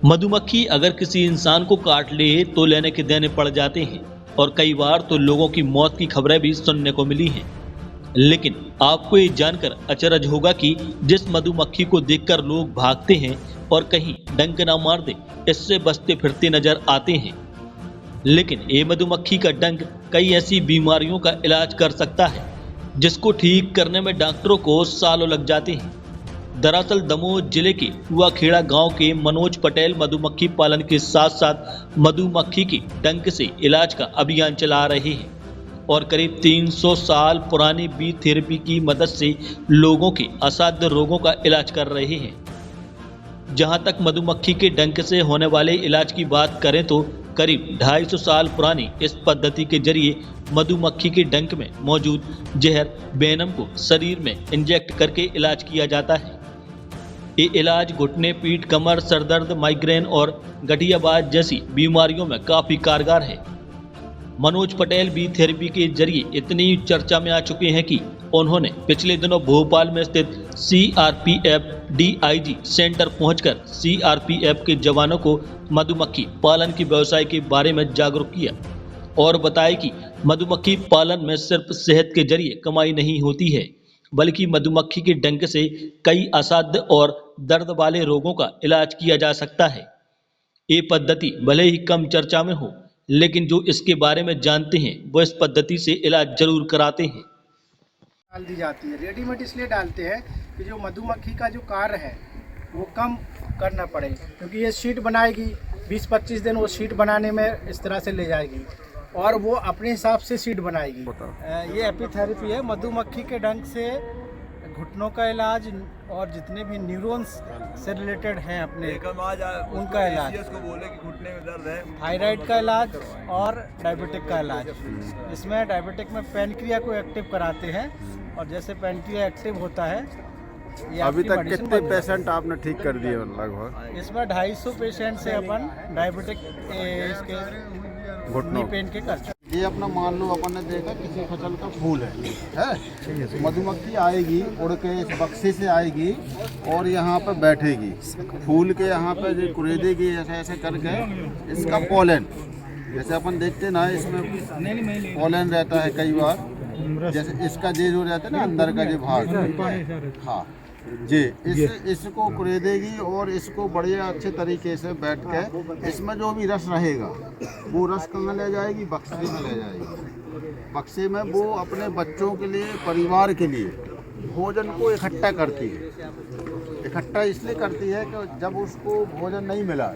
मधुमक्खी अगर किसी इंसान को काट ले तो लेने के देने पड़ जाते हैं और कई बार तो लोगों की मौत की खबरें भी सुनने को मिली हैं। लेकिन आपको ये जानकर अचरज होगा कि जिस मधुमक्खी को देखकर लोग भागते हैं और कहीं डंक ना मार दे, इससे बचते फिरते नजर आते हैं। लेकिन ये मधुमक्खी का डंक कई ऐसी बीमारियों का इलाज कर सकता है जिसको ठीक करने में डॉक्टरों को सालों लग जाते हैं। दरअसल दमोह जिले के कुआखेड़ा गांव के मनोज पटेल मधुमक्खी पालन के साथ साथ मधुमक्खी के डंक से इलाज का अभियान चला रहे हैं और करीब 300 साल पुरानी बी थेरेपी की मदद से लोगों के असाध्य रोगों का इलाज कर रहे हैं। जहां तक मधुमक्खी के डंक से होने वाले इलाज की बात करें तो करीब 250 साल पुरानी इस पद्धति के जरिए मधुमक्खी के डंक में मौजूद जहर वेनम को शरीर में इंजेक्ट करके इलाज किया जाता है। ये इलाज घुटने, पीठ, कमर, सरदर्द, माइग्रेन और गठियाबाज जैसी बीमारियों में काफी कारगर है। मनोज पटेल बी थेरेपी के जरिए इतनी चर्चा में आ चुके हैं कि उन्होंने पिछले दिनों भोपाल में स्थित सीआरपीएफ डीआईजी सेंटर पहुंचकर सीआरपीएफ के जवानों को मधुमक्खी पालन के व्यवसाय के बारे में जागरूक किया और बताया कि मधुमक्खी पालन में सिर्फ सेहत के जरिए कमाई नहीं होती है, बल्कि मधुमक्खी के डंक से कई असाध्य और दर्द वाले रोगों का इलाज किया जा सकता है। ये पद्धति भले ही कम चर्चा में हो, लेकिन जो इसके बारे में जानते हैं वो इस पद्धति से इलाज जरूर कराते हैं। डाल दी जाती है, रेडीमेड इसलिए डालते हैं कि जो मधुमक्खी का जो कार्य है वो कम करना पड़े, क्योंकि ये शीट बनाएगी 20-25 दिन वो शीट बनाने में इस तरह से ले जाएगी और वो अपने हिसाब से शीट बनाएगी। ये एपीथेरेपी है, मधुमक्खी के डंक से घुटनों का इलाज और जितने भी न्यूरॉन्स से रिलेटेड हैं अपने उनका इलाज, घुटने में दर्द है, थायराइड का इलाज और डायबिटिक का इलाज। इसमें डायबिटिक में पैनक्रिया को एक्टिव कराते हैं और जैसे पैनक्रिया एक्टिव होता है, अभी तक कितने पेशेंट आपने ठीक कर दिए लगभग? इसमें 250 पेशेंट से अपन डायबिटिक इसके घुटनों पेन के कर। ये अपना मान लो अपन ने देखा किसी फसल का फूल है मधुमक्खी आएगी उड़ के इस बक्से से आएगी और यहाँ पे बैठेगी, फूल के यहाँ पे जो कुरेदेगी ऐसे ऐसे करके इसका पोलन, जैसे अपन देखते ना इसमें पोलन रहता है कई बार, जैसे इसका जे जो रहता है ना अंदर का जो भाग, हाँ जी, इसको कुरेदेगी और इसको बढ़िया अच्छे तरीके से बैठ के इसमें जो भी रस रहेगा वो रस कहाँ ले जाएगी? बक्से में ले जाएगी। बक्से में वो अपने बच्चों के लिए, परिवार के लिए भोजन को इकट्ठा करती है। इकट्ठा इसलिए करती है कि जब उसको भोजन नहीं मिला,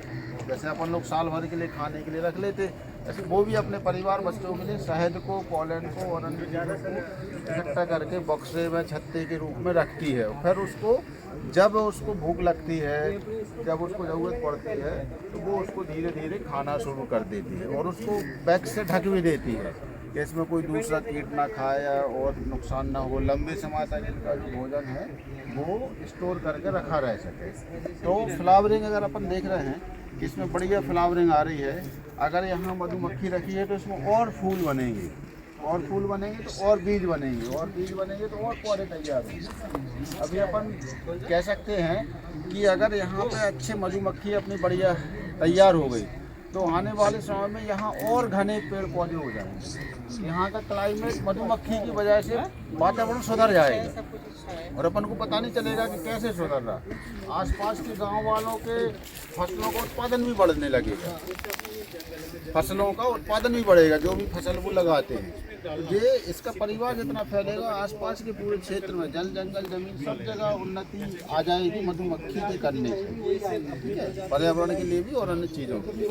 जैसे अपन लोग साल भर के लिए खाने के लिए रख लेते, ऐसे वो भी अपने परिवार बच्चों के लिए शहद को, पोलन को और अन्य चीज़ों को इकट्ठा करके बक्से में छत्ते के रूप में रखती है। फिर उसको जब उसको भूख लगती है, जब उसको ज़रूरत पड़ती है तो वो उसको धीरे धीरे खाना शुरू कर देती है और उसको बैग से ढक भी देती है कि इसमें कोई दूसरा कीट ना खाए और नुकसान ना हो, लंबे समय तक इनका जो भोजन है वो स्टोर करके रखा रह सके। तो फ्लावरिंग अगर अपन देख रहे हैं, इसमें बढ़िया फ्लावरिंग आ रही है। अगर यहाँ मधुमक्खी रखी है तो इसमें और फूल बनेंगे, और फूल बनेंगे तो और बीज बनेंगे, और बीज बनेंगे तो और पौधे तैयार होंगे। अभी अपन कह सकते हैं कि अगर यहाँ पे अच्छे मधुमक्खी अपनी बढ़िया तैयार हो गई तो आने वाले समय में यहाँ और घने पेड़ पौधे हो जाएंगे। यहाँ का क्लाइमेट मधुमक्खी की वजह से वातावरण सुधर जाएगा और अपन को पता नहीं चलेगा कि कैसे सुधर रहा। आसपास के गांव वालों के फसलों का उत्पादन भी बढ़ने लगेगा, फसलों का उत्पादन भी बढ़ेगा, जो भी फसल वो लगाते हैं। ये इसका परिवार जितना फैलेगा, आसपास के पूरे क्षेत्र में जल, जंगल, जमीन सब जगह उन्नति आ जाएगी मधुमक्खी के करने से, ठीक है, पर्यावरण के लिए भी और अन्य चीज़ों के लिए।